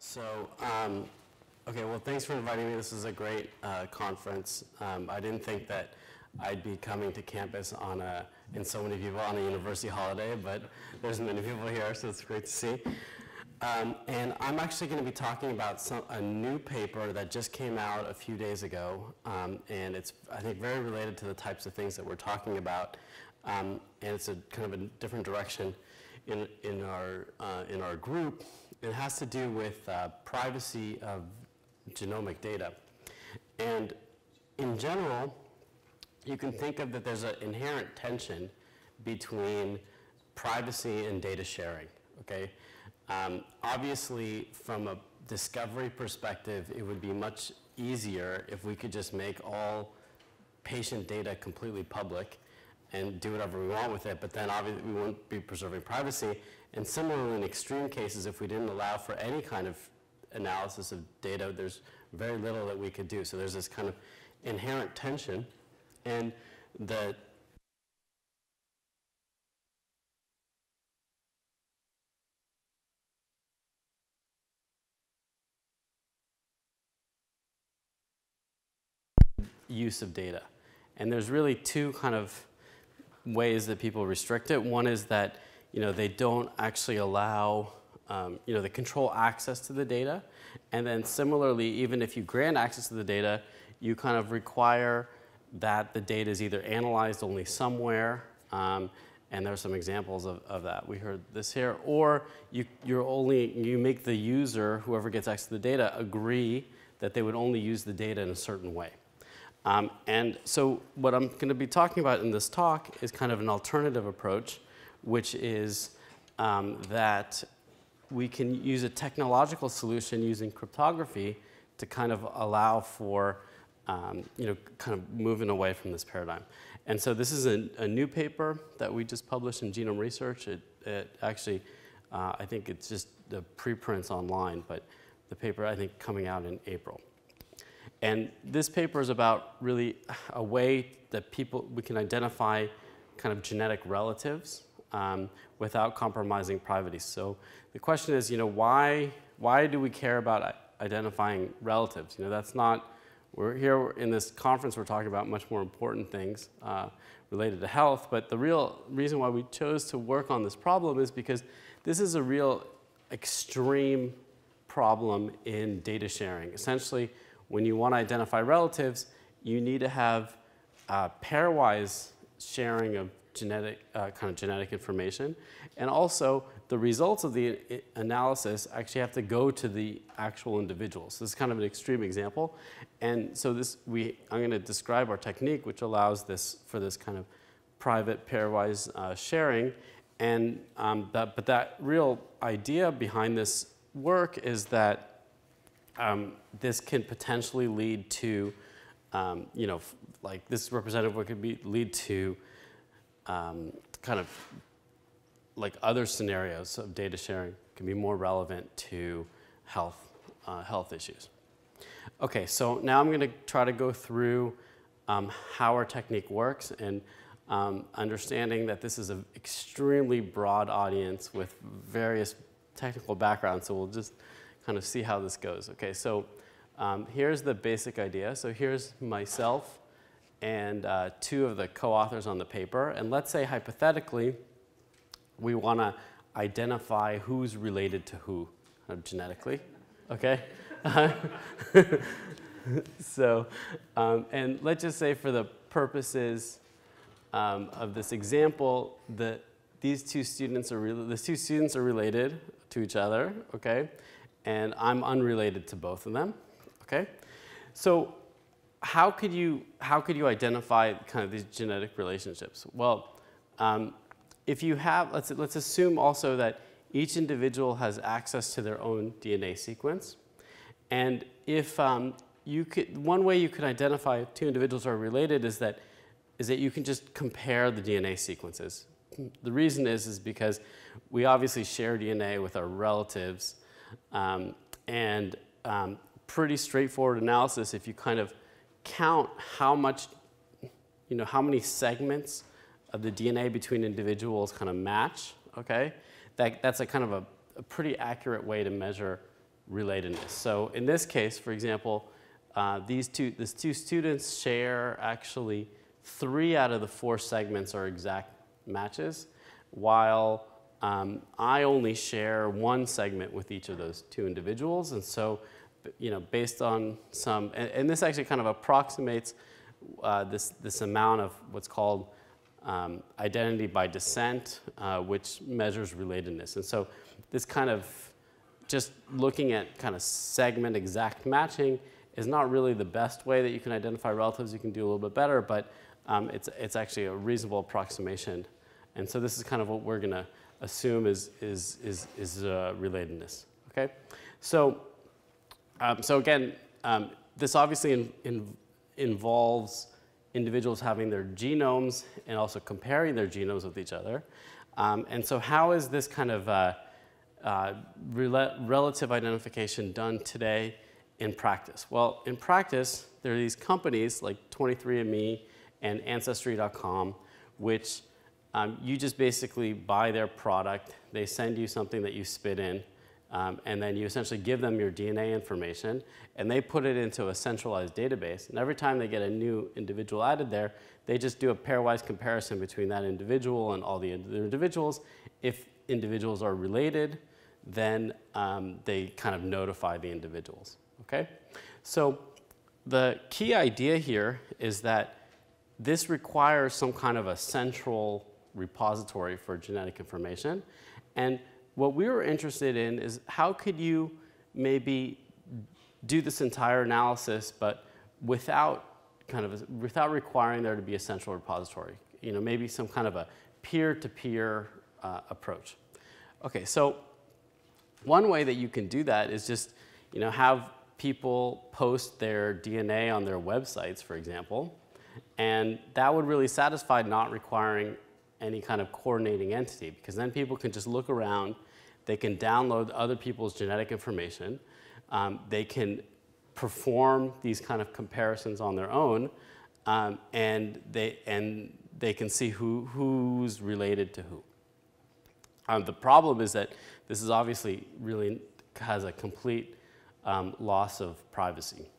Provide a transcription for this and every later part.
So, okay, well, thanks for inviting me. This is a great conference. I didn't think that I'd be coming to campus and so many people on a university holiday, but there's many people here, so it's great to see. And I'm actually going to be talking about a new paper that just came out a few days ago, and it's, I think, very related to the types of things that we're talking about, and it's a kind of a different direction in our group. It has to do with privacy of genomic data. And in general, you can think of that there's an inherent tension between privacy and data sharing, okay? Obviously, from a discovery perspective, it would be much easier if we could just make all patient data completely public and do whatever we want with it, but then obviously we won't be preserving privacy. And similarly, in extreme cases, if we didn't allow for any kind of analysis of data, there's very little that we could do. So there's this kind of inherent tension, and the use of data. And there's really two kind of ways that people restrict it. One is that they don't actually allow, they control access to the data. And then similarly, even if you grant access to the data, you kind of require that the data is either analyzed only somewhere, and there are some examples of that. We heard this here. Or you make the user, whoever gets access to the data, agree that they would only use the data in a certain way. And so what I'm going to be talking about in this talk is kind of an alternative approach, which is that we can use a technological solution using cryptography to kind of allow for, kind of moving away from this paradigm. And so this is a new paper that we just published in Genome Research. It actually, I think it's just the preprints online, but the paper, I think, coming out in April. And this paper is about really a way that we can identify kind of genetic relatives without compromising privacy. So the question is, why do we care about identifying relatives? That's not, we're here in this conference, we're talking about much more important things related to health, but the real reason why we chose to work on this problem is because this is a real extreme problem in data sharing. Essentially, when you want to identify relatives, you need to have pairwise sharing of genetic information. And also, the results of the analysis actually have to go to the actual individuals. So this is kind of an extreme example. And so I'm going to describe our technique, which allows for this kind of private pairwise sharing. And but that real idea behind this work is that this can potentially lead to, like this representative what could lead to kind of like other scenarios of data sharing can be more relevant to health issues. Okay, so now I'm going to try to go through how our technique works and understanding that this is an extremely broad audience with various technical backgrounds, so we'll just kind of see how this goes. Okay, so here's the basic idea. So here's myself and two of the co-authors on the paper. And let's say hypothetically, we want to identify who's related to who genetically. Okay? So, and let's just say for the purposes of this example, these two students are related to each other. Okay? And I'm unrelated to both of them, okay? So how could you identify kind of these genetic relationships? Well, if you have, let's assume also that each individual has access to their own DNA sequence. And if one way you could identify two individuals are related is that you can just compare the DNA sequences. The reason is because we obviously share DNA with our relatives, and pretty straightforward analysis if you kind of count how many segments of the DNA between individuals kind of match, okay? That's a kind of a pretty accurate way to measure relatedness. So in this case, for example, these two students share actually 3 out of the 4 segments are exact matches, while I only share 1 segment with each of those 2 individuals. And so, based on some, and this actually kind of approximates this amount of what's called identity by descent, which measures relatedness. And so this kind of just looking at kind of segment exact matching is not really the best way that you can identify relatives. You can do a little bit better, but it's actually a reasonable approximation. And so this is kind of what we're going to assume is relatedness. Okay, so again, this obviously involves individuals having their genomes and also comparing their genomes with each other. And so how is this kind of relative identification done today in practice? Well, in practice, there are these companies like 23andMe and Ancestry.com, which you just basically buy their product. They send you something that you spit in, and then you essentially give them your DNA information, and they put it into a centralized database. And every time they get a new individual added there, they just do a pairwise comparison between that individual and all the other individuals. If individuals are related, then they kind of notify the individuals. Okay? So the key idea here is that this requires some kind of a central repository for genetic information. And what we were interested in is how could you maybe do this entire analysis, but without requiring there to be a central repository. Maybe some kind of a peer-to-peer approach. Okay, so one way that you can do that is just have people post their DNA on their websites, for example, and that would really satisfy not requiring any kind of coordinating entity, because then people can just look around, they can download other people's genetic information, they can perform these kind of comparisons on their own, and they can see who's related to who. The problem is that this is obviously really has a complete loss of privacy.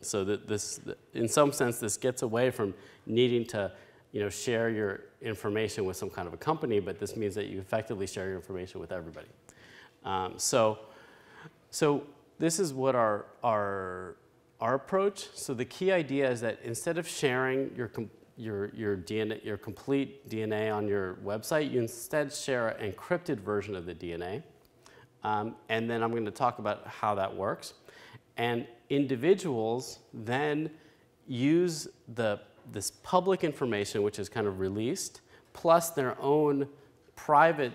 So that in some sense, this gets away from needing to share your information with some kind of a company, but this means that you effectively share your information with everybody. So this is what our approach. So the key idea is that instead of sharing your DNA, your complete DNA on your website, you instead share an encrypted version of the DNA. And then I'm going to talk about how that works. And individuals then use this public information, which is kind of released, plus their own private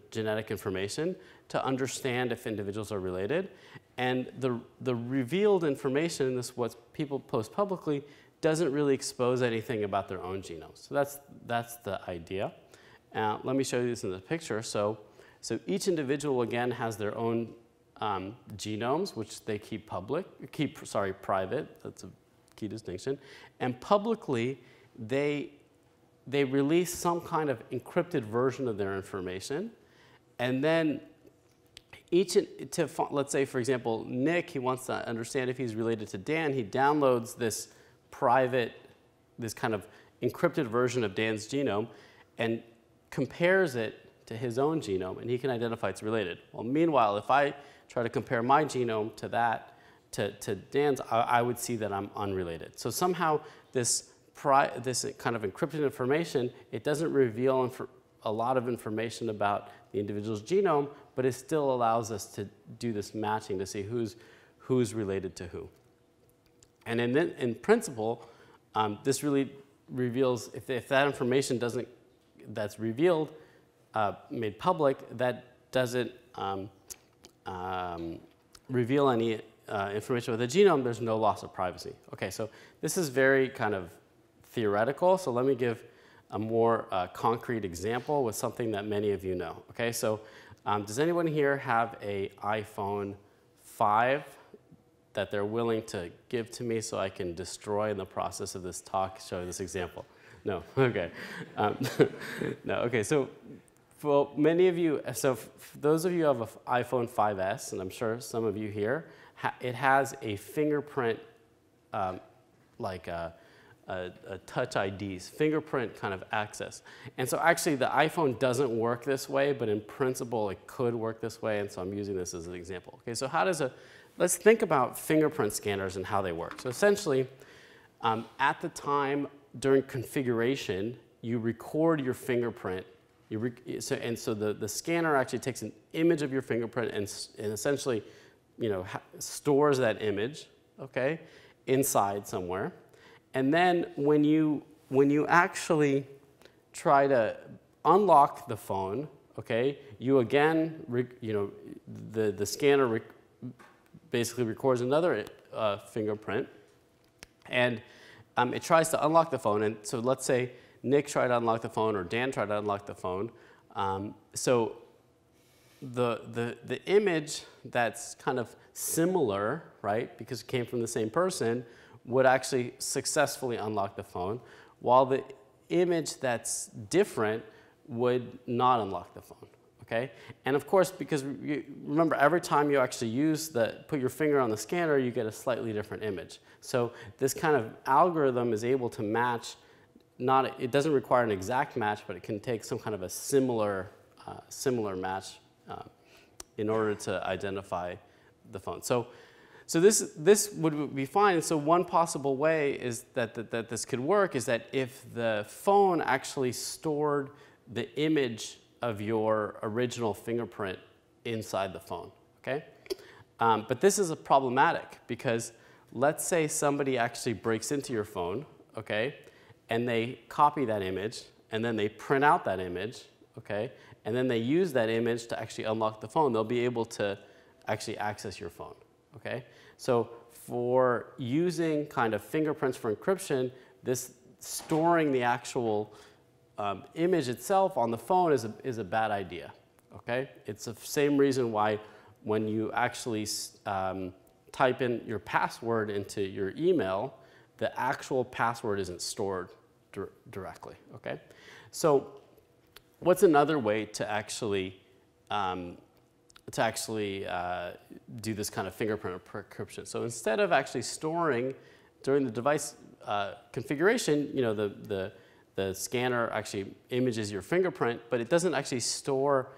genetic information to understand if individuals are related. And the revealed information, this what people post publicly, doesn't really expose anything about their own genomes. So that's the idea. Let me show you this in the picture. So each individual, again, has their own genomes, which they keep private. That's a key distinction. And publicly, they release some kind of encrypted version of their information. And then let's say, for example, Nick, he wants to understand if he's related to Dan. He downloads this kind of encrypted version of Dan's genome and compares it to his own genome, and he can identify it's related. Well, meanwhile, if I try to compare my genome to to Dan's, I would see that I'm unrelated. So somehow this kind of encrypted information, it doesn't reveal a lot of information about the individual's genome, but it still allows us to do this matching to see who's related to who. And in principle, this really reveals, if that information that's revealed, made public, that doesn't reveal any information with the genome, there's no loss of privacy. Okay, so this is very kind of theoretical, so let me give a more concrete example with something that many of you know. Okay, so does anyone here have an iPhone 5 that they're willing to give to me so I can destroy in the process of this talk, showing this example? No, okay. No, okay, so well, many of you, so those of you who have an iPhone 5S, and I'm sure some of you here, it has a fingerprint, like a touch IDs, fingerprint kind of access. And so actually the iPhone doesn't work this way, but in principle it could work this way, and so I'm using this as an example. Okay, so let's think about fingerprint scanners and how they work. So essentially, at the time during configuration, you record your fingerprint. So the scanner actually takes an image of your fingerprint and essentially, stores that image, okay, inside somewhere. And then when you actually try to unlock the phone, okay, you again, the scanner basically records another fingerprint, and it tries to unlock the phone. And so let's say Nick tried to unlock the phone, or Dan tried to unlock the phone. So the image that's kind of similar, right, because it came from the same person, would actually successfully unlock the phone, while the image that's different would not unlock the phone, okay? And of course, because remember, every time you actually put your finger on the scanner, you get a slightly different image. So this kind of algorithm is able to match, it doesn't require an exact match, but it can take some kind of a similar match in order to identify the phone. So this would be fine. So one possible way is that this could work is that if the phone actually stored the image of your original fingerprint inside the phone, okay? But this is problematic because let's say somebody actually breaks into your phone, okay, and they copy that image, and then they print out that image, okay, and then they use that image to actually unlock the phone. They'll be able to actually access your phone, okay? So for using kind of fingerprints for encryption, this storing the actual image itself on the phone is a bad idea, okay? It's the same reason why when you actually type in your password into your email, the actual password isn't stored directly, okay? So what's another way to actually do this kind of fingerprint encryption? So instead of actually storing during the device configuration, the scanner actually images your fingerprint, but it doesn't actually store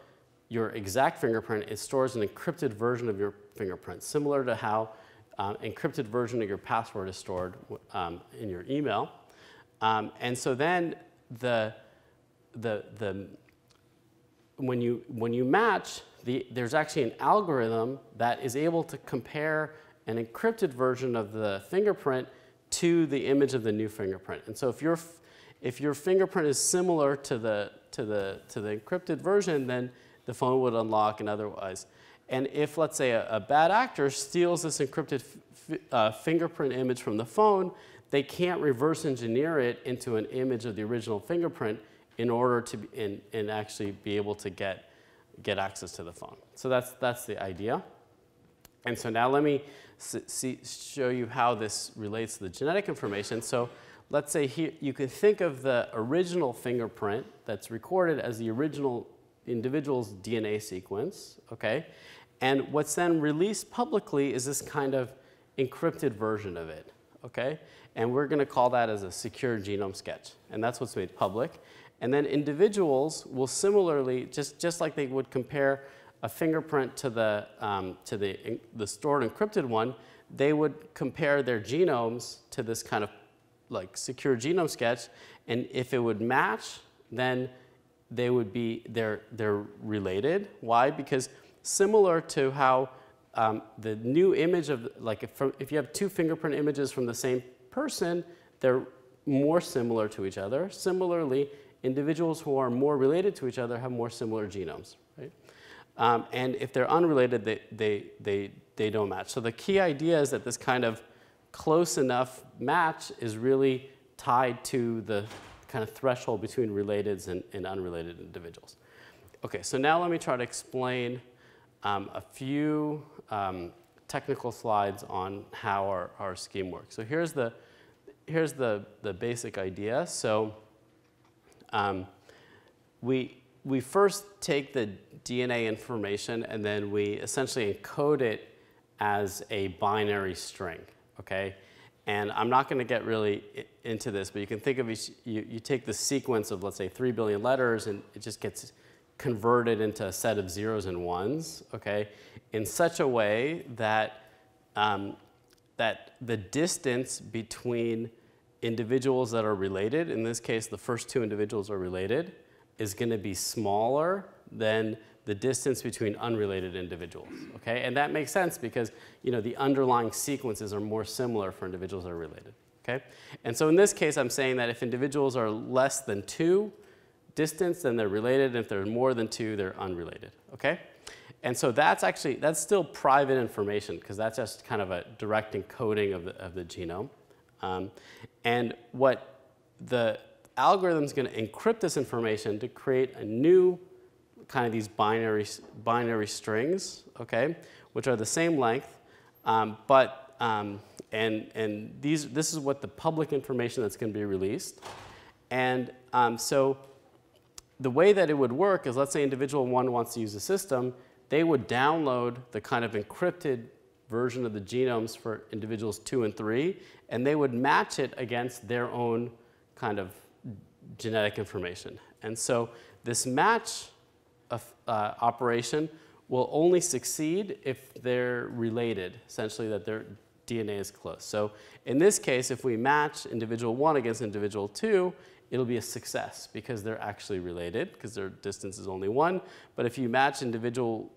your exact fingerprint. It stores an encrypted version of your fingerprint, similar to how encrypted version of your password is stored in your email. And so then when you match, there's actually an algorithm that is able to compare an encrypted version of the fingerprint to the image of the new fingerprint. And so if your fingerprint is similar to the encrypted version, then the phone would unlock and otherwise. And if, let's say, a bad actor steals this encrypted fingerprint image from the phone, they can't reverse engineer it into an image of the original fingerprint in order to and actually be able to get access to the phone. So that's the idea. And so now let me show you how this relates to the genetic information. So let's say here you can think of the original fingerprint that's recorded as the original individual's DNA sequence, okay? And what's then released publicly is this kind of encrypted version of it, okay? And we're going to call that as a secure genome sketch, and that's what's made public. And then individuals will similarly, just like they would compare a fingerprint to the stored encrypted one, they would compare their genomes to this kind of like secure genome sketch, and if it would match, then they're related. Why? Because similar to how the new image of, like if you have two fingerprint images from the same person, they're more similar to each other. Similarly, individuals who are more related to each other have more similar genomes, right? And if they're unrelated, they don't match. So the key idea is that this kind of close enough match is really tied to the kind of threshold between relateds and unrelated individuals. Okay, so now let me try to explain a few technical slides on how our scheme works. So here's the basic idea. So we first take the DNA information and then we essentially encode it as a binary string, okay? And I'm not going to get really into this, but you can think of you take the sequence of, let's say, 3 billion letters, and it just gets converted into a set of zeros and ones, okay, in such a way that, that the distance between individuals that are related, in this case, the first two individuals are related, is going to be smaller than the distance between unrelated individuals, okay? And that makes sense because, you know, the underlying sequences are more similar for individuals that are related, okay? And so in this case, I'm saying that if individuals are less than 2 distance, then they're related, and if they're more than 2, they're unrelated, okay? And so that's still private information because that's just kind of a direct encoding of the genome. And what the algorithm is going to encrypt this information to create a new kind of these binary strings, okay, which are the same length, this is what the public information that's going to be released. And so the way that it would work is, let's say individual 1 wants to use the system, they would download the kind of encrypted version of the genomes for individuals 2 and 3, and they would match it against their own kind of genetic information. And so this match operation will only succeed if they're related, essentially that their DNA is close. So in this case, if we match individual 1 against individual 2, it'll be a success because they're actually related because their distance is only 1. But if you match individual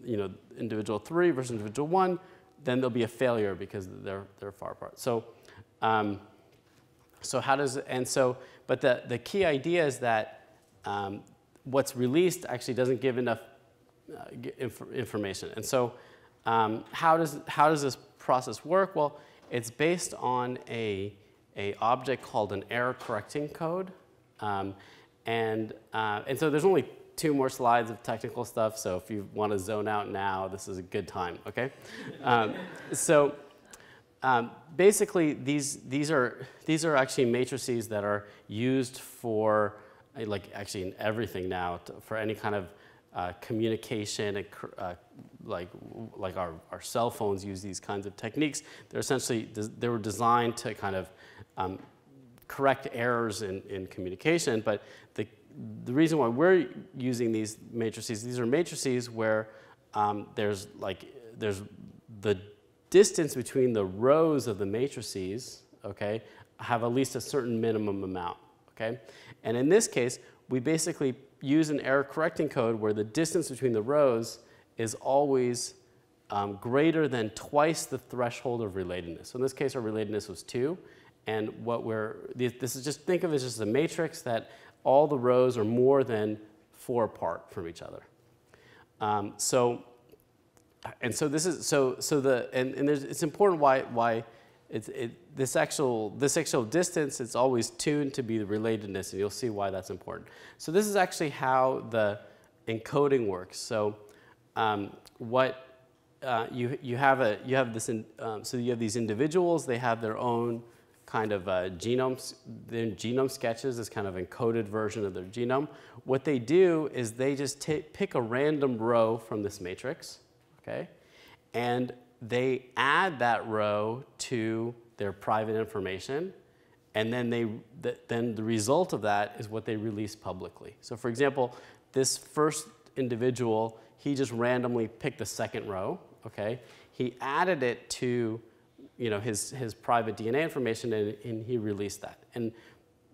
3 versus individual 1, then there'll be a failure because they're far apart. So, but the key idea is that what's released actually doesn't give enough information. And so how does this process work? Well, it's based on a object called an error correcting code. And so there's only 2 more slides of technical stuff, so if you want to zone out now, this is a good time, okay? Basically, these are actually matrices that are used for, like actually in everything now, for any kind of communication, like our cell phones use these kinds of techniques. They're essentially, they were designed to kind of correct errors in communication, but the reason why we're using these are matrices where there's the distance between the rows of the matrices, okay, have at least a certain minimum amount, okay? And in this case, we basically use an error correcting code where the distance between the rows is always greater than twice the threshold of relatedness. So in this case, our relatedness was 2. And this is just, think of it as just a matrix that all the rows are more than 4 apart from each other. It's important why this actual distance is always tuned to be the relatedness, and you'll see why that's important. So this is actually how the encoding works. So you have these individuals. They have their own kind of genomes. Their genome sketches, this kind of encoded version of their genome. What they do is they just pick a random row from this matrix, okay, and they add that row to their private information, and then the result of that is what they release publicly. So for example, this first individual, he just randomly picked the second row, okay? He added it to his private DNA information, and he released that. And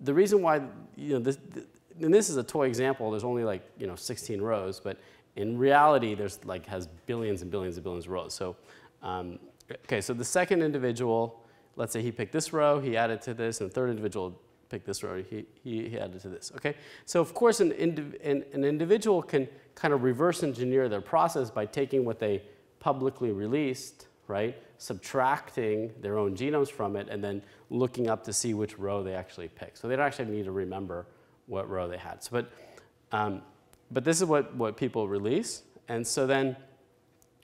the reason why, and this is a toy example, there's only 16 rows, but in reality, has billions and billions and billions of rows. So, okay, so the second individual, let's say he picked this row, he added to this, and the third individual picked this row, he added to this, okay? So of course, an individual can kind of reverse engineer their process by taking what they publicly released, right, subtracting their own genomes from it, and then looking up to see which row they actually picked. So they don't actually need to remember what row they had. So, but this is what people release. And so then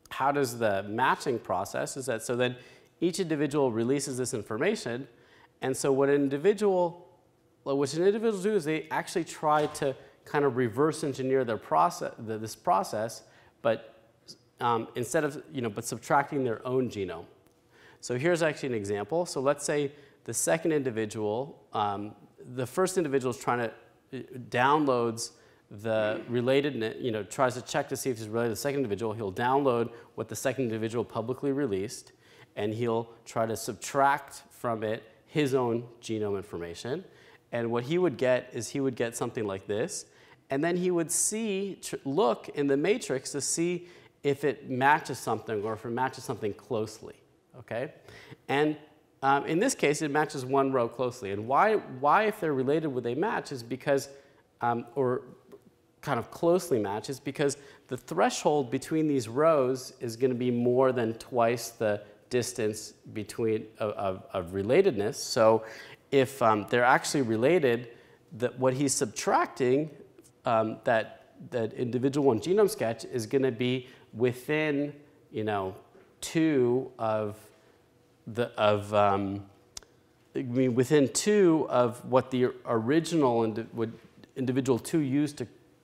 how does the matching process is that, so then each individual releases this information. And so what individuals do is they actually try to kind of reverse engineer their process, this process, but instead of, but subtracting their own genome. So here's actually an example. So let's say the second individual, the first individual is trying to downloads the related, tries to check to see if he's related to the second individual. He'll download what the second individual publicly released, and he'll try to subtract from it his own genome information. And what he would get is he would get something like this. And then he would look in the matrix to see if it matches something or if it matches something closely, okay? And in this case, it matches one row closely. And why if they're related, would they match is because, or kind of closely match, is because the threshold between these rows is going to be more than twice the distance between of relatedness. So if they're actually related, what he's subtracting, that individual one genome sketch is going to be within, within two of what the original individual 2 used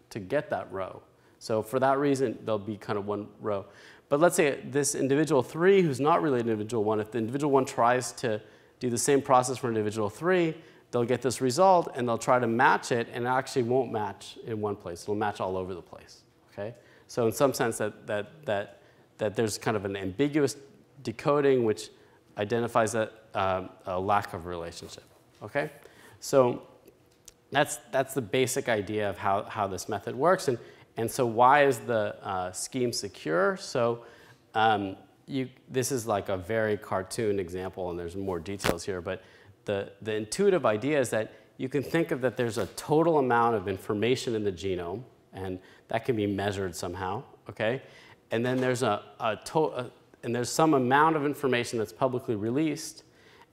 to get that row. So for that reason, there'll be kind of one row. But let's say this individual 3, who's not related to individual 1, if the individual 1 tries to do the same process for individual 3, they'll get this result, and they'll try to match it, and it actually won't match in one place. It'll match all over the place, okay? So in some sense, that there's kind of an ambiguous decoding which identifies a lack of relationship, okay? So that's the basic idea of how this method works. And so why is the scheme secure? So this is like a very cartoon example, and there's more details here, but the intuitive idea is that you can think of that there's a total amount of information in the genome, and that can be measured somehow, okay? And then there's and there's some amount of information that's publicly released,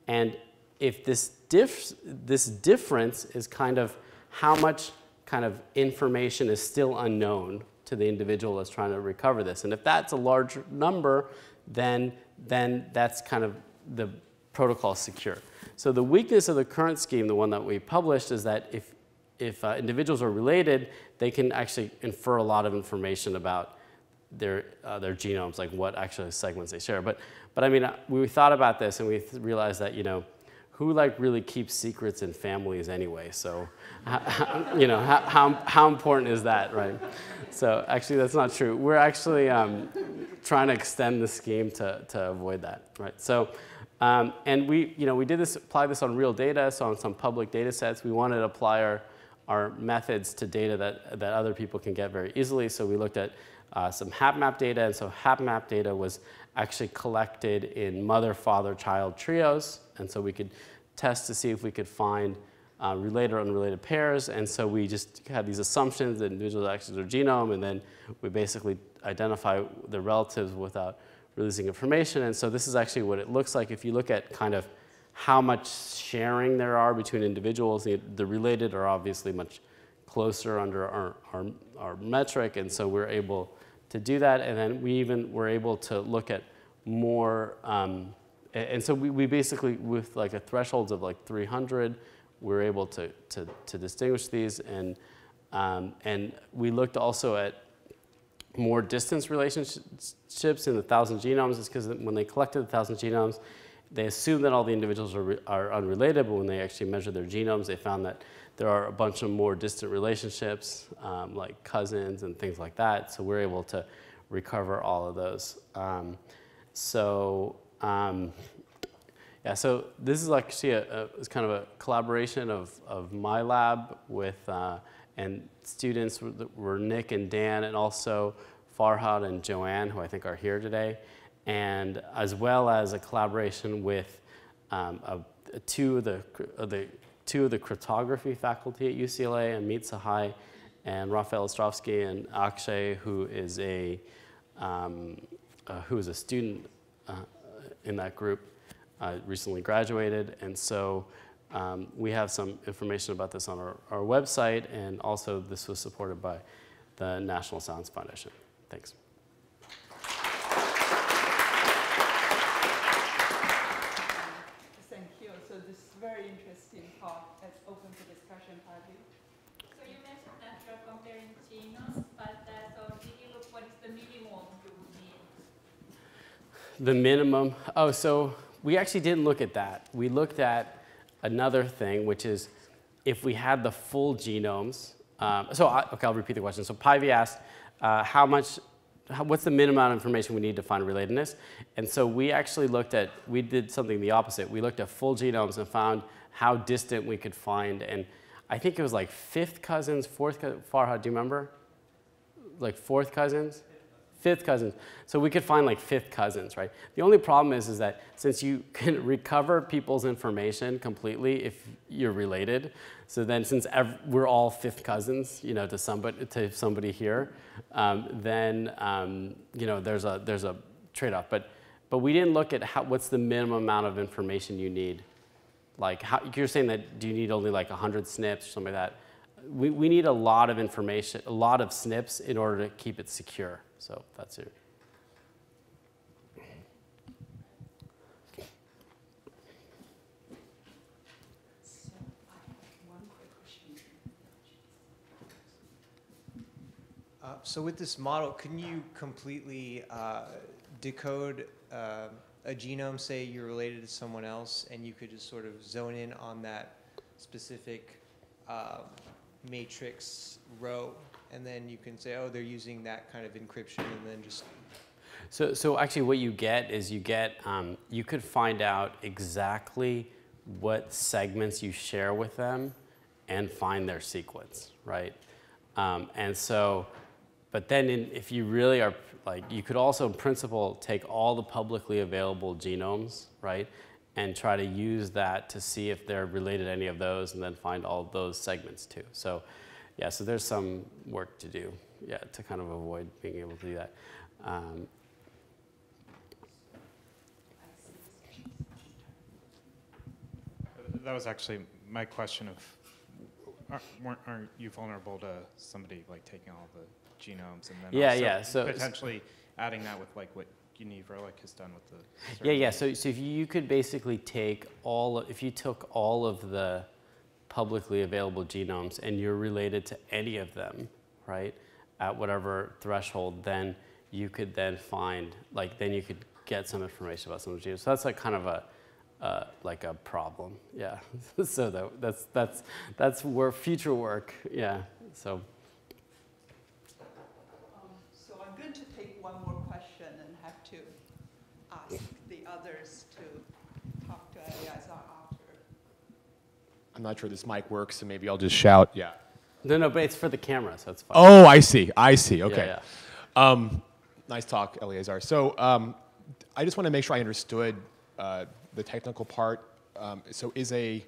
and if this difference is kind of how much kind of information is still unknown to the individual that's trying to recover this. And if that's a large number, then that's kind of the protocol secure. So the weakness of the current scheme, the one that we published, is that if individuals are related, they can actually infer a lot of information about their genomes, like what actually segments they share. But I mean, we thought about this and we realized that, who really keeps secrets in families anyway? So, how important is that, right? So actually, that's not true. We're actually trying to extend the scheme to avoid that, right? So, and we apply this on real data, so on some public data sets. We wanted to apply our methods to data that other people can get very easily. So we looked at some HapMap data, and so HapMap data was actually collected in mother, father, child trios, and so we could test to see if we could find related or unrelated pairs, and so we just had these assumptions that individuals access their genome, and then we basically identify the relatives without releasing information. And so this is actually what it looks like if you look at kind of how much sharing there are between individuals. The related are obviously much closer under our metric, and so we're able to do that. And then we even were able to look at more, and so we basically, with like a thresholds of like 300, we're able to distinguish these. And we looked also at more distance relationships in the 1,000 genomes. It's because when they collected the 1,000 genomes, they assumed that all the individuals are unrelated, but when they actually measured their genomes, they found that there are a bunch of more distant relationships, like cousins and things like that. So we're able to recover all of those. Yeah, so this is actually it's kind of a collaboration of my lab with and students were Nick and Dan, and also Farhad and Joanne, who I think are here today, and as well as a collaboration with two of the cryptography faculty at UCLA, Amit Sahai and Rafael Ostrovsky, and Akshay, who is a student in that group, recently graduated. And so we have some information about this on our website, and also this was supported by the National Science Foundation. Thanks. Thank you. So this very interesting talk is open to discussion, Patty. So you mentioned that The minimum. Oh, so we actually didn't look at that. We looked at another thing, which is if we had the full genomes. Okay, I'll repeat the question. So Pivy asked, what's the minimum amount of information we need to find relatedness? And so we actually we did something the opposite. We looked at full genomes and found how distant we could find. And I think it was like fifth cousins, fourth cousins. Farhad, do you remember? Like fourth cousins? Fifth cousins. So we could find like fifth cousins, right? The only problem is that since you can recover people's information completely if you're related, so then since we're all fifth cousins, you know, to somebody here, then you know, there's a trade-off. But we didn't look at what's the minimum amount of information you need. Like you're saying that do you need only like 100 SNPs or something like that? We need a lot of information, a lot of SNPs in order to keep it secure. So that's it. So I have one quick question. So with this model, can you completely decode a genome, say you're related to someone else, and you could just sort of zone in on that specific matrix row, and then you can say, oh, they're using that kind of encryption, and then just... So actually what you get is you could find out exactly what segments you share with them and find their sequence, right? And so, but then if you really are, like, you could also in principle take all the publicly available genomes, right? And try to use that to see if they're related to any of those and then find all those segments too. So yeah, so there's some work to do, yeah, to kind of avoid being able to do that. That was actually my question of, aren't you vulnerable to somebody like taking all the genomes and then also potentially adding that with like what Relic has done with the... Yeah. So if you could basically take if you took all of the publicly available genomes and you're related to any of them, right, at whatever threshold, then you could then find, like, then you could get some information about some of the genomes. So that's like kind of like a problem, yeah. So that's future work, yeah. So. So I'm going to take one more question and have to ask the others to talk to Eleazar after. I'm not sure this mic works, so maybe I'll just shout. Yeah. No, but it's for the camera, so it's fine. Oh, I see. Okay. Yeah. Nice talk, Eleazar. So I just want to make sure I understood the technical part. So is the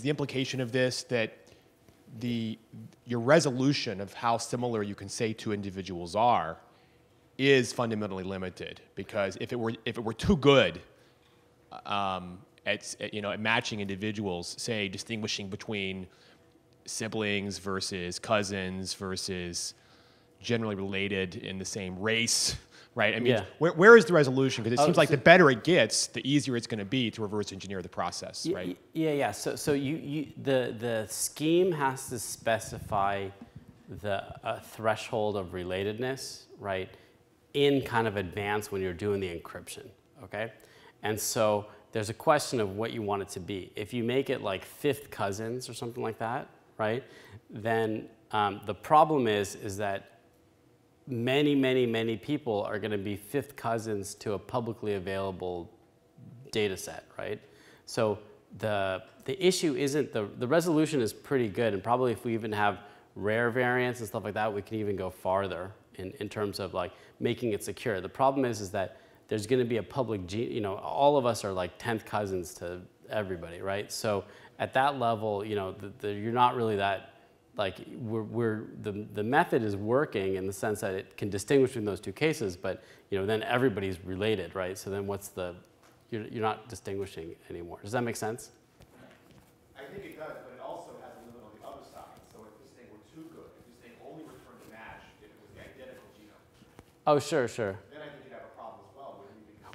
implication of this that your resolution of how similar you can say two individuals are is fundamentally limited? Because if it were too good at matching individuals, say distinguishing between siblings versus cousins versus generally related in the same race, right? I mean, where is the resolution? Because it seems like the better it gets, the easier it's going to be to reverse engineer the process, right? Yeah. So the scheme has to specify the threshold of relatedness, right, in kind of advance when you're doing the encryption, okay? And so there's a question of what you want it to be. If you make it like fifth cousins or something like that, right, then the problem is that many people are going to be fifth cousins to a publicly available data set, right? So the issue isn't, the resolution is pretty good, and probably if we even have rare variants and stuff like that, we can even go farther in terms of like making it secure. The problem is that there's going to be a public, all of us are like 10th cousins to everybody, right? So at that level, you're not really that, like, the method is working in the sense that it can distinguish between those two cases, but then everybody's related, right? So then you're not distinguishing anymore. Does that make sense? I think it does, but it also has a limit on the other side. So if this thing were too good, if this thing only returned a match if it was the identical genome. Oh, sure. Then I think you'd have a problem as well.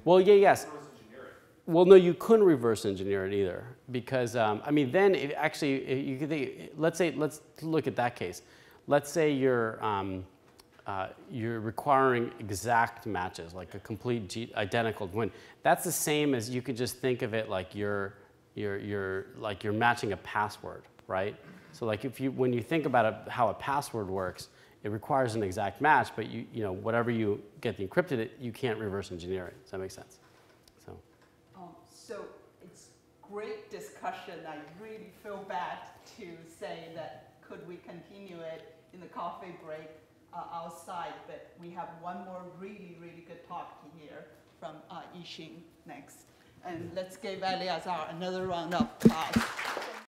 Well, yes. Reverse engineer it. Well, no, you couldn't reverse engineer it either, because then you could think, let's look at that case. Let's say you're you're requiring exact matches, like a complete identical twin. That's the same as you could just think of it like you're matching a password, right? So like when you think about how a password works, it requires an exact match, but you know whatever you get the encrypted, you can't reverse engineer it. Does that make sense? So it's great discussion. I really feel bad to say that could we continue it in the coffee break outside, but we have one more really, really good talk to hear from Yixing next. And let's give Eleazar another round of applause.